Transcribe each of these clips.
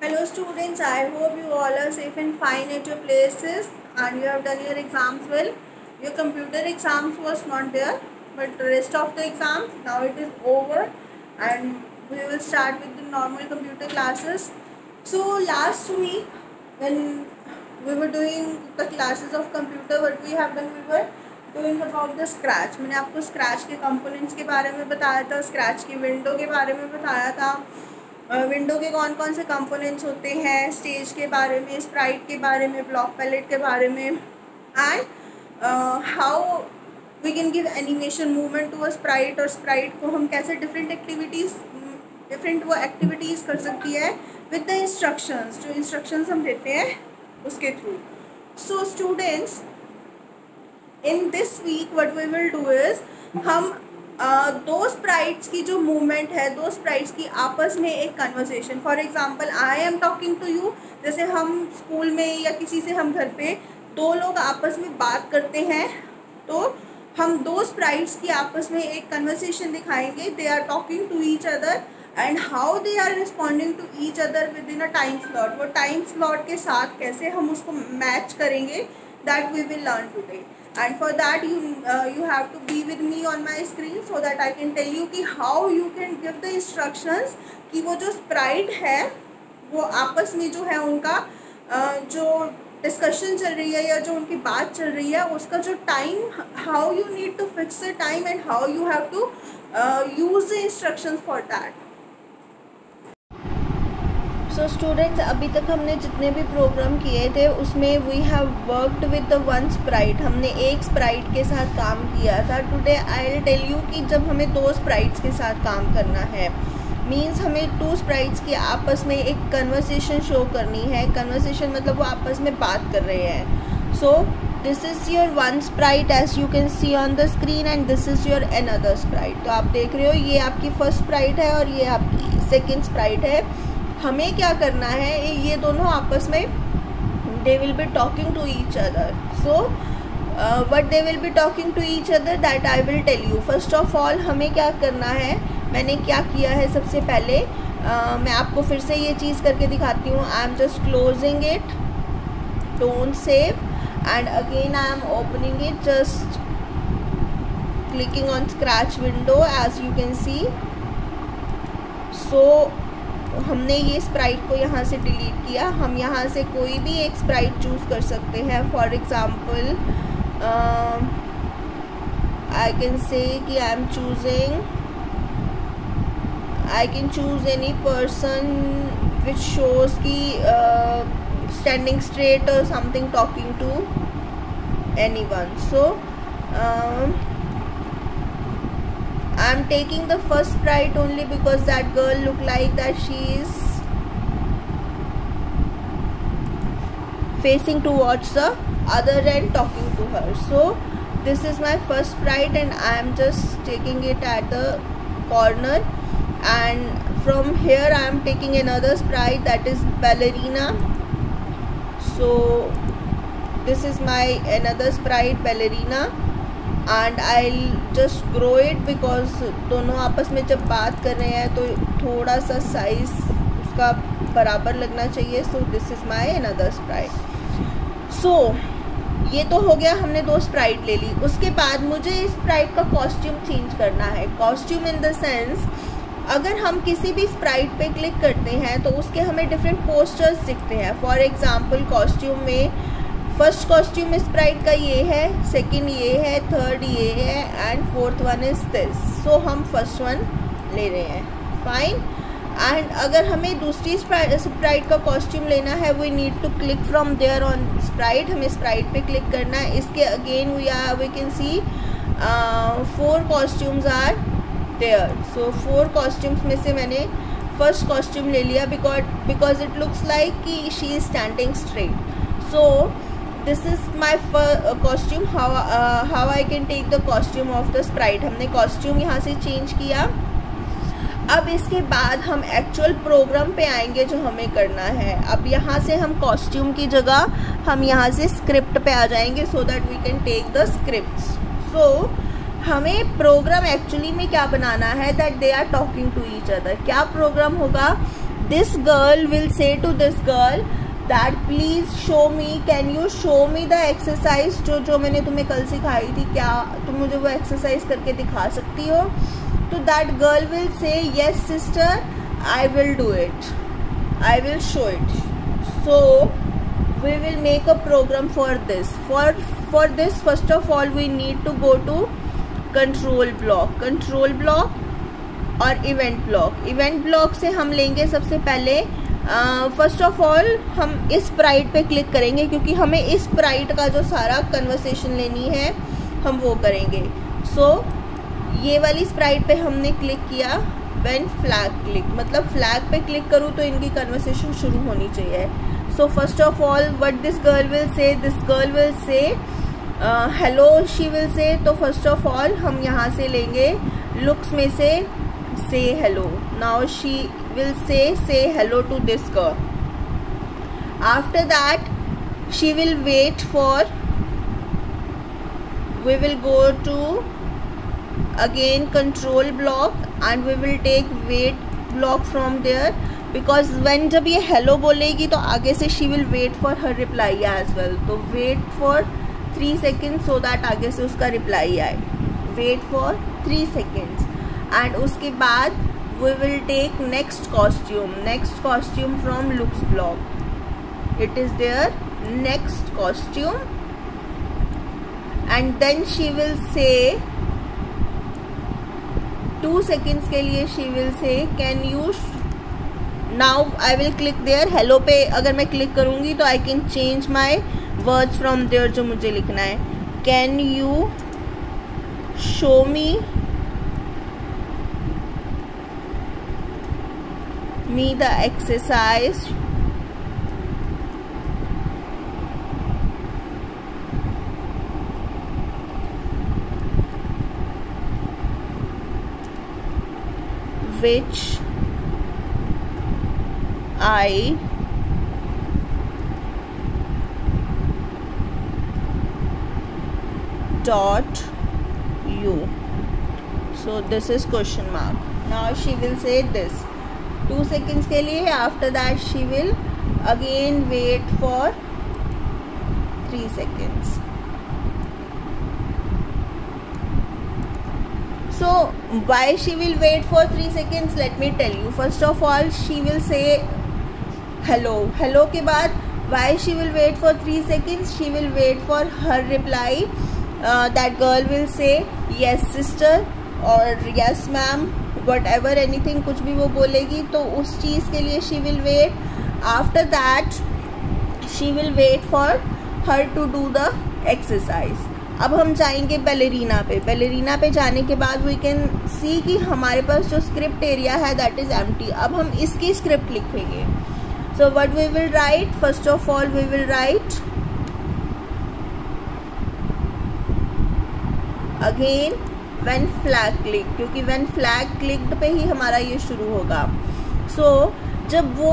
Hello students, I hope you all are safe and fine at your places and you have done your exams well. Your computer exams was not there, but the rest of the exams now it is over and we will start with the normal computer classes. So last week when we were doing the classes of computer, what we have done, we were doing about the scratch. मैंने आपको scratch के components के बारे में बताया था, scratch की window के बारे में बताया था, विंडो के कौन कौन से कंपोनेंट्स होते हैं, स्टेज के बारे में, स्प्राइट के बारे में, ब्लॉक पैलेट के बारे में, and how we can give animation movement to a sprite, और स्प्राइट को हम कैसे डिफरेंट वो एक्टिविटीज़ कर सकती है विद द इंस्ट्रक्शंस, जो इंस्ट्रक्शंस हम देते हैं उसके थ्रू. So students, in this week what we will do is, हम दो स्प्राइट्स की जो मूवमेंट है, दो स्प्राइट्स की आपस में एक conversation. For example I am talking to you, जैसे हम स्कूल में या किसी से हम घर पे दो लोग आपस में बात करते हैं, तो हम दो स्प्राइट्स की आपस में एक कन्वर्सेशन दिखाएंगे. They are talking to each other and how they are responding to each other within a time slot. वो टाइम स्लॉट के साथ कैसे हम उसको मैच करेंगे, that we will learn today. And for that you have to be with me on my screen so that I can tell you कि how you can give the instructions कि वो जो sprite है वो आपस में जो है उनका जो डिस्कशन चल रही है या जो उनकी बात चल रही है उसका जो time, how you need to fix the time and how you have to use the instructions for that. So students, अभी तक हमने जितने भी प्रोग्राम किए थे उसमें we have worked with the one sprite. हमने एक स्प्राइट के साथ काम किया था. Today I will tell you कि जब हमें दो स्प्राइट्स के साथ काम करना है, मींस हमें टू स्प्राइट्स की आपस में एक कन्वर्सेशन शो करनी है. कन्वर्सेशन मतलब वो आपस में बात कर रहे हैं. So this is your one sprite as you can see on the screen and this is your another sprite. तो आप देख रहे हो ये आपकी फर्स्ट स्प्राइट है और ये आपकी सेकेंड स्प्राइट है. हमें क्या करना है, ये दोनों आपस में they will be talking to each other. So what they will be talking to each other that I will tell you. First of all हमें क्या करना है, मैंने क्या किया है सबसे पहले, मैं आपको फिर से ये चीज़ करके दिखाती हूँ. I am just closing it, don't save, and again I am opening it, just clicking on Scratch window as you can see. So हमने ये स्प्राइट को यहाँ से डिलीट किया. हम यहाँ से कोई भी एक स्प्राइट चूज़ कर सकते हैं. For example I can say कि I can choose any person which shows की स्टैंडिंग स्ट्रेट और something talking to anyone. So I'm taking the first sprite only because that girl look like that she is facing towards the other end talking to her. So this is my first sprite and I am just taking it at the corner, and from here I am taking another sprite, that is ballerina. So this is my another sprite ballerina and I'll just grow it because दोनों आपस में जब बात कर रहे हैं तो थोड़ा सा साइज उसका बराबर लगना चाहिए. So this is my another sprite. So ये तो हो गया, हमने दो स्प्राइट ले ली. उसके बाद मुझे इस स्प्राइट का कॉस्ट्यूम चेंज करना है. कॉस्ट्यूम इन द सेंस, अगर हम किसी भी स्प्राइट पे क्लिक करते हैं तो उसके हमें डिफरेंट पोस्टर्स दिखते हैं. फॉर एग्जांपल कॉस्ट्यूम में फर्स्ट कॉस्ट्यूम स्प्राइट का ये है, सेकंड ये है, थर्ड ये है and fourth one is this. So हम फर्स्ट वन ले रहे हैं, फाइन. एंड अगर हमें दूसरी स्प्राइट का कॉस्ट्यूम लेना है, we need to click from there on sprite. हमें स्प्राइट पे क्लिक करना है. इसके again we can see 4 costumes are there. So 4 costumes में से मैंने फर्स्ट कॉस्ट्यूम ले लिया बिकॉज इट लुक्स लाइक कि she is standing straight. So this is my costume. How I can take the costume off the sprite. हमने costume यहाँ से change किया. अब इसके बाद हम एक्चुअल प्रोग्राम पे आएंगे जो हमें करना है. अब यहाँ से हम कॉस्ट्यूम की जगह हम यहाँ से स्क्रिप्ट पे आ जाएंगे so that we can take the scripts. So हमें प्रोग्राम एक्चुअली में क्या बनाना है, that they are talking to each other. क्या प्रोग्राम होगा, this girl will say to this girl that please show me, can you show me the exercise जो मैंने तुम्हें कल सिखाई थी, क्या तुम मुझे वो एक्सरसाइज करके दिखा सकती हो? तो that girl will say yes sister, I will do it, I will show it. So we will make a program for this. For this, first of all we need to go to control block और event block से हम लेंगे सबसे पहले first of all हम इस Sprite पे click करेंगे, क्योंकि हमें इस स्प्राइट का जो सारा कन्वर्सेशन लेनी है हम वो करेंगे. सो ये वाली स्प्राइट पे हमने क्लिक किया. व्हेन फ्लैग क्लिक, मतलब फ्लैग पे क्लिक करूँ तो इनकी कन्वर्सेशन शुरू होनी चाहिए. So first of all what this girl will say hello she will से. तो फर्स्ट ऑफ ऑल हम यहाँ से लेंगे लुक्स में से say hello. Now she will say hello to this girl. After that she will wait for, we will go to again control block and we will take wait block from there, because when जब ये hello बोलेगी तो आगे से she will wait for her reply as well. तो wait for 3 seconds so that आगे से उसका reply आए. Wait for 3 seconds. And उसके बाद we will take next costume from looks block. It is there next costume, and then she will say 2 seconds के लिए she will say can you, now I will click there. hello पे अगर मैं click करूँगी तो I can change my words from there जो मुझे लिखना है. can you show me the exercise which I taught you. So this is question mark. Now she will say this 2 seconds के लिए. after that she will again wait for 3 seconds. So why she will wait for 3 seconds, let me tell you. first of all she will say hello के बाद why she will wait for 3 seconds, she will wait for her reply. That girl will say yes sister or yes ma'am, whatever anything, कुछ भी वो बोलेगी तो उस चीज़ के लिए she will wait. after that she will wait for her to do the exercise. अब हम जाएंगे बैलेरीना पे जाने के बाद we can see कि हमारे पास जो स्क्रिप्ट एरिया है that is empty. अब हम इसकी स्क्रिप्ट लिखेंगे. so what we will write, first of all we will write again when flag click, क्योंकि when flag clicked पे ही हमारा ये शुरू होगा. so जब वो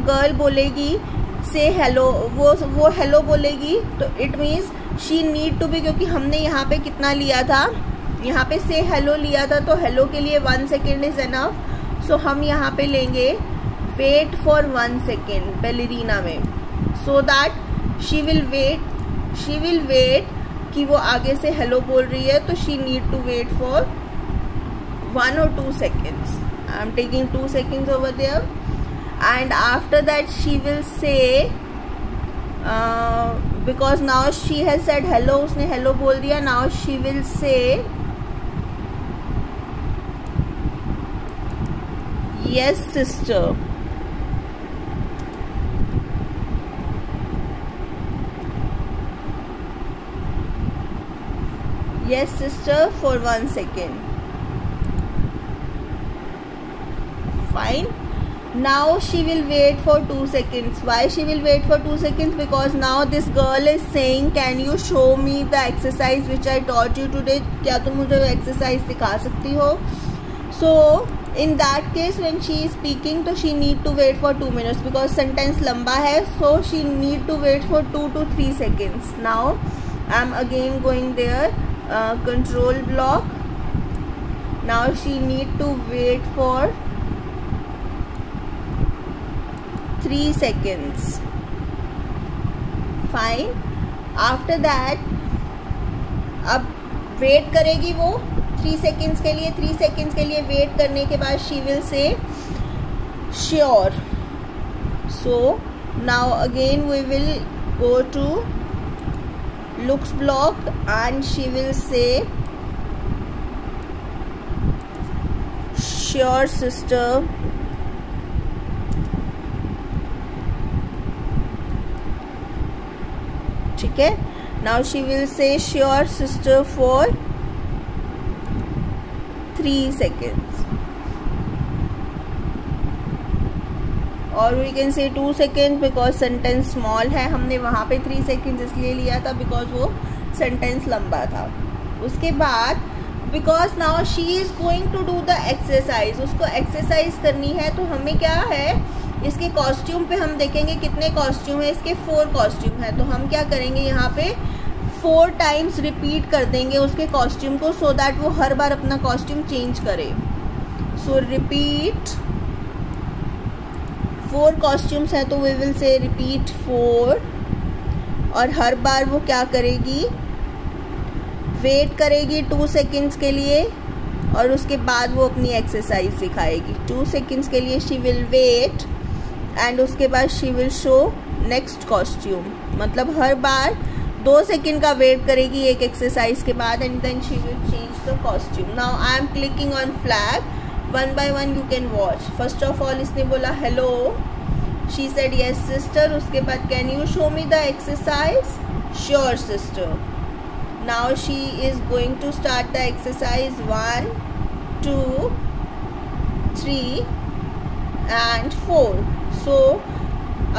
गर्ल बोलेगी से हेलो, वो हेलो बोलेगी तो it means she need to be, क्योंकि हमने यहाँ पे कितना लिया था, यहाँ पे से हेलो लिया था तो हेलो के लिए 1 सेकेंड इज एनफ. सो हम यहाँ पे लेंगे वेट फॉर 1 सेकेंड बैलेरीना में, so that she will wait कि वो आगे से हेलो बोल रही है तो she need to wait for 1 or 2 seconds. I am taking 2 seconds over there. And after that she will say because now she has said hello, उसने hello बोल दिया. now she will say yes sister. yes sister for 1 second. fine. now she will wait for 2 seconds. why she will wait for 2 seconds? because now this girl is saying can you show me the exercise which I taught you today. क्या तुम मुझे वो exercise सिखा सकती हो? so in that case when she is speaking तो she need to wait for 2 minutes because sentence लंबा है. so she need to wait for 2 to 3 seconds. now I am again going there, control block. now she need to wait for 3 seconds. Fine. After that अब wait करेगी वो 3 seconds के लिए. 3 seconds के लिए wait करने के बाद she will say sure. So now again we will go to looks block and she will say sure sister. ठीक है. Now she will say sure sister for 3 seconds. और we can say 2 seconds because sentence small है. हमने वहाँ पे 3 seconds इसलिए लिया था because वो sentence लंबा था. उसके बाद because now she is going to do the exercise, उसको exercise करनी है. तो हमें क्या है, इसके कॉस्ट्यूम पे हम देखेंगे कितने कॉस्ट्यूम है. इसके 4 कॉस्ट्यूम है. तो हम क्या करेंगे, यहाँ पे 4 टाइम्स रिपीट कर देंगे उसके कॉस्ट्यूम को सो दैट वो हर बार अपना कॉस्ट्यूम चेंज करे. सो रिपीट 4 कॉस्ट्यूम्स हैं तो वी विल से रिपीट 4. और हर बार वो क्या करेगी, वेट करेगी 2 सेकेंड्स के लिए और उसके बाद वो अपनी एक्सरसाइज सिखाएगी. 2 सेकेंड्स के लिए शी विल वेट एंड उसके बाद she will show next costume. मतलब हर बार 2 सेकेंड का वेट करेगी एक एक्सरसाइज के बाद and then she will change the costume. Now I am clicking on flag. 1 by 1 you can watch. First of all इसने बोला hello. She said yes sister. उसके बाद can you show me the exercise. Sure sister. Now she is going to start the exercise. 1 2 3 and 4. So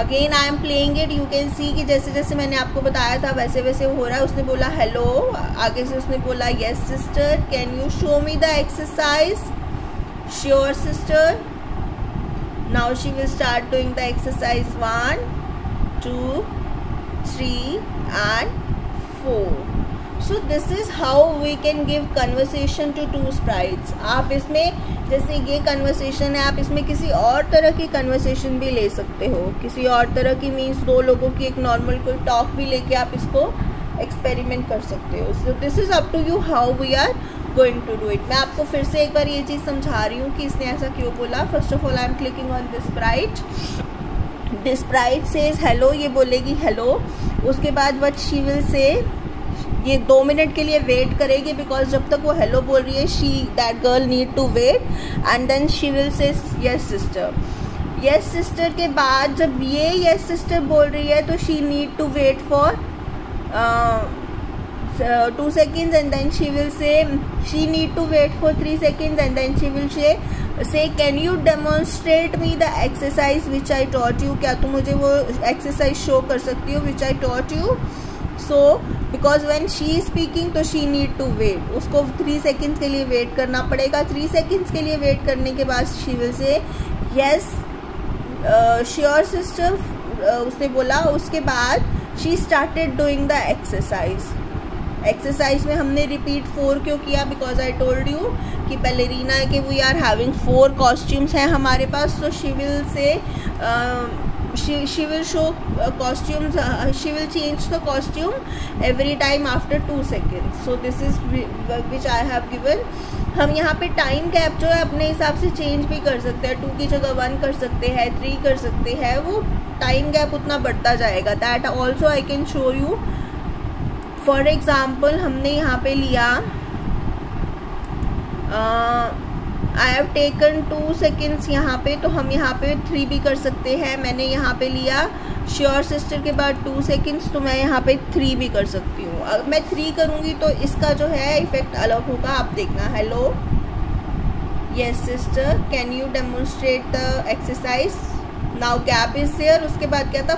again I am playing it. You can see कि जैसे जैसे मैंने आपको बताया था वैसे वैसे हो रहा है. उसने बोला हेलो, आगे से उसने बोला yes sister. Can you show me the exercise. Sure sister. Now she will start doing the exercise. 1 2 3 and 4. So this is how we can give conversation to 2 sprites. आप इसमें जैसे ये कन्वर्सेशन है, आप इसमें किसी और तरह की कन्वर्सेशन भी ले सकते हो. किसी और तरह की मीन्स 2 लोगों की एक नॉर्मल कोई टॉक भी लेके आप इसको एक्सपेरिमेंट कर सकते हो. So this is up to you how we are going to do it. मैं आपको फिर से एक बार ये चीज़ समझा रही हूँ कि इसने ऐसा क्यों बोला. First of all I am clicking on this Sprite. This Sprite says hello. ये बोलेगी हेलो. उसके बाद व्हाट शी विल से, ये 2 मिनट के लिए वेट करेगी बिकॉज जब तक वो हेलो बोल रही है she that girl need to wait and then she will say yes sister. Yes sister के बाद जब ये यस सिस्टर बोल रही है तो she need to wait for 2 seconds and then she will say she need to wait for 3 seconds and then she will say can you demonstrate me the exercise which I taught you. क्या तुम मुझे वो exercise show कर सकती हो which I taught you. So because when she is speaking तो she need to wait. उसको 3 seconds के लिए वेट करना पड़ेगा. 3 seconds के लिए वेट करने के बाद she will say yes sure sister. उसने बोला. उसके बाद she started doing the exercise. Exercise में हमने रिपीट 4 क्यों किया, बिकॉज आई टोल्ड यू कि बैलेरिना है कि वी आर हैविंग 4 कॉस्ट्यूम्स हैं हमारे पास. So she will say she will show costumes. She will change the costume every time after 2 seconds. So this is which I have given. हम यहाँ पे time gap जो है अपने हिसाब से चेंज भी कर सकते हैं. 2 की जगह 1 कर सकते हैं, 3 कर सकते हैं. वो टाइम गैप उतना बढ़ता जाएगा. That also I can show you. For example हमने यहाँ पे लिया आई हैव टेकन 2 seconds यहाँ पे, तो हम यहाँ पे 3 भी कर सकते हैं. मैंने यहाँ पे लिया श्योर सिस्टर के बाद 2 seconds, तो मैं यहाँ पे 3 भी कर सकती हूँ. अगर मैं 3 करूँगी तो इसका जो है इफेक्ट अलग होगा. आप देखना. Hello yes sister can you demonstrate the exercise. Now gap is there. उसके बाद क्या था,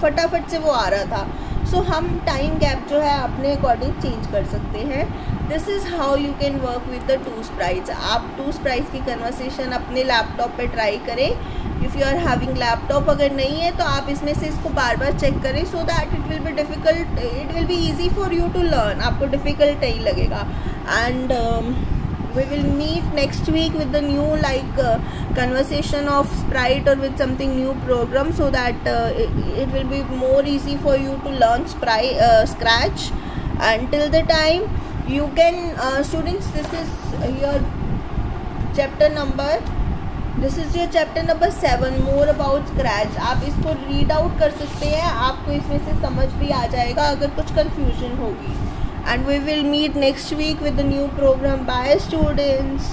फटाफट से वो आ रहा था. सो हम टाइम गैप जो है अपने अकॉर्डिंग चेंज कर सकते हैं. This is how you can work with the 2 sprites. आप 2 sprites की कन्वर्सेशन अपने लैपटॉप पे ट्राई करें. If you are having laptop, अगर नहीं है तो आप इसमें से इसको बार बार चेक करें so that it will be difficult, it will be easy for you to learn. आपको डिफ़िकल्ट नहीं लगेगा. And we will meet next week with the new conversation of Sprite or with something new program, so that it will be more easy for you to learn Scratch. Until the time, you can students, this is your chapter number 7, more about Scratch. आप इसको read out कर सकते हैं, आपको इसमें से समझ भी आ जाएगा अगर कुछ confusion होगी. And we will meet next week with the new program. Bye students.